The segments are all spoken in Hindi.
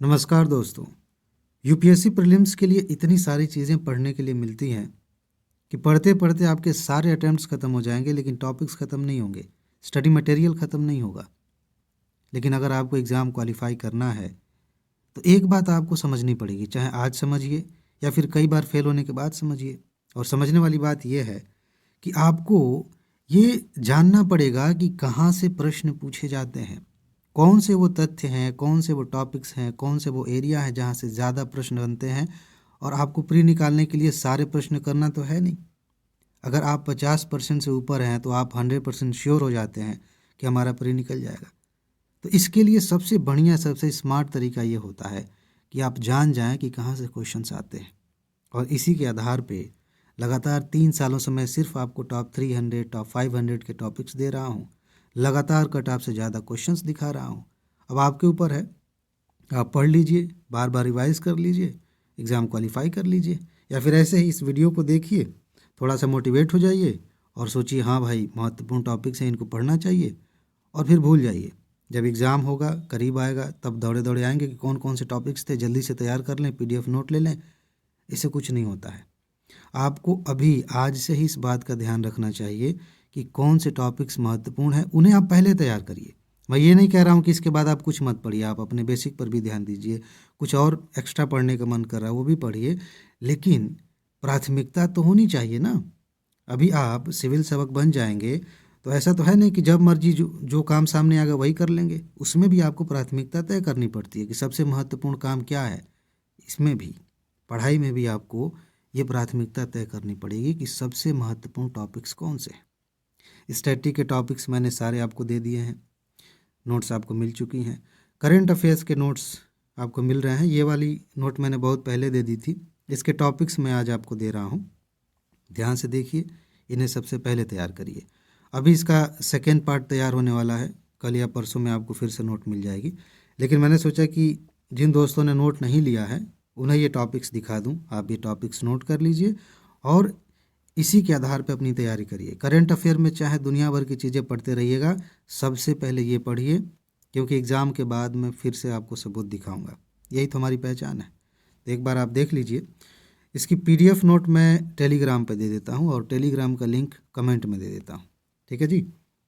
नमस्कार दोस्तों। यूपीएससी प्रीलिम्स के लिए इतनी सारी चीज़ें पढ़ने के लिए मिलती हैं कि पढ़ते पढ़ते आपके सारे अटेम्प्ट्स ख़त्म हो जाएंगे, लेकिन टॉपिक्स ख़त्म नहीं होंगे, स्टडी मटेरियल ख़त्म नहीं होगा। लेकिन अगर आपको एग्ज़ाम क्वालिफाई करना है तो एक बात आपको समझनी पड़ेगी, चाहे आज समझिए या फिर कई बार फेल होने के बाद समझिए। और समझने वाली बात यह है कि आपको ये जानना पड़ेगा कि कहाँ से प्रश्न पूछे जाते हैं, कौन से वो तथ्य हैं, कौन से वो टॉपिक्स हैं, कौन से वो एरिया है जहाँ से ज़्यादा प्रश्न बनते हैं। और आपको प्री निकालने के लिए सारे प्रश्न करना तो है नहीं। अगर आप 50% से ऊपर हैं तो आप 100% श्योर हो जाते हैं कि हमारा प्री निकल जाएगा। तो इसके लिए सबसे बढ़िया, सबसे स्मार्ट तरीका ये होता है कि आप जान जाएं कि कहाँ से क्वेश्चंस आते हैं, और इसी के आधार पे लगातार 3 सालों से मैं सिर्फ आपको टॉप 300, टॉप 500 के टॉपिक्स दे रहा हूँ। लगातार कट ऑफ से ज़्यादा क्वेश्चंस दिखा रहा हूँ। अब आपके ऊपर है, आप पढ़ लीजिए, बार बार रिवाइज कर लीजिए, एग्ज़ाम क्वालिफाई कर लीजिए, या फिर ऐसे ही इस वीडियो को देखिए, थोड़ा सा मोटिवेट हो जाइए और सोचिए हाँ भाई महत्वपूर्ण टॉपिक्स हैं, इनको पढ़ना चाहिए, और फिर भूल जाइए। जब एग्ज़ाम होगा, करीब आएगा, तब दौड़े दौड़े आएंगे कि कौन कौन से टॉपिक्स थे, जल्दी से तैयार कर लें, पीडीएफ नोट ले लें। इससे कुछ नहीं होता है। आपको अभी आज से ही इस बात का ध्यान रखना चाहिए कि कौन से टॉपिक्स महत्वपूर्ण हैं, उन्हें आप पहले तैयार करिए। मैं ये नहीं कह रहा हूँ कि इसके बाद आप कुछ मत पढ़िए, आप अपने बेसिक पर भी ध्यान दीजिए, कुछ और एक्स्ट्रा पढ़ने का मन कर रहा है वो भी पढ़िए, लेकिन प्राथमिकता तो होनी चाहिए ना। अभी आप सिविल सेवक बन जाएंगे तो ऐसा तो है नहीं कि जब मर्जी जो जो काम सामने आएगा वही कर लेंगे। उसमें भी आपको प्राथमिकता तय करनी पड़ती है कि सबसे महत्वपूर्ण काम क्या है। इसमें भी, पढ़ाई में भी आपको ये प्राथमिकता तय करनी पड़ेगी कि सबसे महत्वपूर्ण टॉपिक्स कौन से हैं। स्टैटिक के टॉपिक्स मैंने सारे आपको दे दिए हैं, नोट्स आपको मिल चुकी हैं। करंट अफेयर्स के नोट्स आपको मिल रहे हैं, ये वाली नोट मैंने बहुत पहले दे दी थी। इसके टॉपिक्स मैं आज आपको दे रहा हूँ, ध्यान से देखिए, इन्हें सबसे पहले तैयार करिए। अभी इसका सेकेंड पार्ट तैयार होने वाला है, कल या परसों में आपको फिर से नोट मिल जाएगी। लेकिन मैंने सोचा कि जिन दोस्तों ने नोट नहीं लिया है उन्हें ये टॉपिक्स दिखा दूं। आप ये टॉपिक्स नोट कर लीजिए और इसी के आधार पर अपनी तैयारी करिए। करंट अफेयर में चाहे दुनिया भर की चीज़ें पढ़ते रहिएगा, सबसे पहले ये पढ़िए, क्योंकि एग्ज़ाम के बाद मैं फिर से आपको सबूत दिखाऊंगा। यही तो हमारी पहचान है। तो एक बार आप देख लीजिए। इसकी पीडीएफ नोट मैं टेलीग्राम पे दे देता हूँ और टेलीग्राम का लिंक कमेंट में दे देता हूँ, ठीक है जी।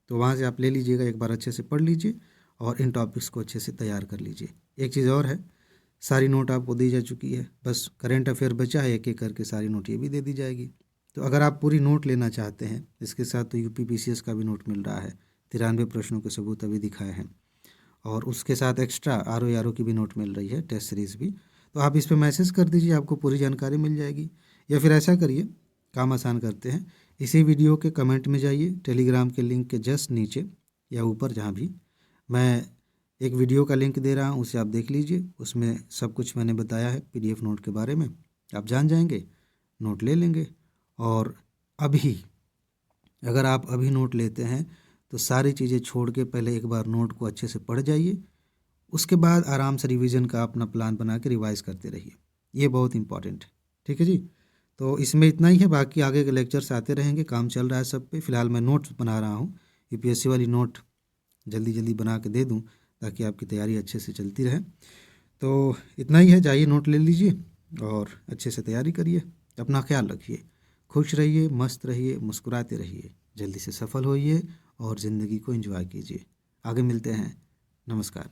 तो वहाँ से आप ले लीजिएगा, एक बार अच्छे से पढ़ लीजिए और इन टॉपिक्स को अच्छे से तैयार कर लीजिए। एक चीज़ और है, सारी नोट आपको दी जा चुकी है, बस करंट अफेयर बचा है, एक एक करके सारी नोट ये भी दे दी जाएगी। तो अगर आप पूरी नोट लेना चाहते हैं, इसके साथ तो यूपी पीसीएस का भी नोट मिल रहा है, 93 प्रश्नों के सबूत अभी दिखाए हैं, और उसके साथ एक्स्ट्रा आरओ की भी नोट मिल रही है, टेस्ट सीरीज़ भी। तो आप इस पर मैसेज कर दीजिए, आपको पूरी जानकारी मिल जाएगी। या फिर ऐसा करिए, काम आसान करते हैं, इसी वीडियो के कमेंट में जाइए, टेलीग्राम के लिंक के जस्ट नीचे या ऊपर जहाँ भी मैं एक वीडियो का लिंक दे रहा हूँ, उसे आप देख लीजिए। उसमें सब कुछ मैंने बताया है पीडीएफ नोट के बारे में, आप जान जाएंगे, नोट ले लेंगे। और अभी अगर आप अभी नोट लेते हैं तो सारी चीज़ें छोड़ के पहले एक बार नोट को अच्छे से पढ़ जाइए, उसके बाद आराम से रिवीजन का अपना प्लान बना के रिवाइज करते रहिए। ये बहुत इंपॉर्टेंट है, ठीक है जी। तो इसमें इतना ही है, बाकी आगे के लेक्चर्स आते रहेंगे, काम चल रहा है सब पे। फ़िलहाल मैं नोट्स बना रहा हूँ, यूपीएससी वाली नोट जल्दी जल्दी बना के दे दूँ ताकि आपकी तैयारी अच्छे से चलती रहे। तो इतना ही है, जाइए नोट ले लीजिए और अच्छे से तैयारी करिए। अपना ख्याल रखिए, खुश रहिए, मस्त रहिए, मुस्कुराते रहिए, जल्दी से सफल होइए और ज़िंदगी को एंजॉय कीजिए। आगे मिलते हैं, नमस्कार।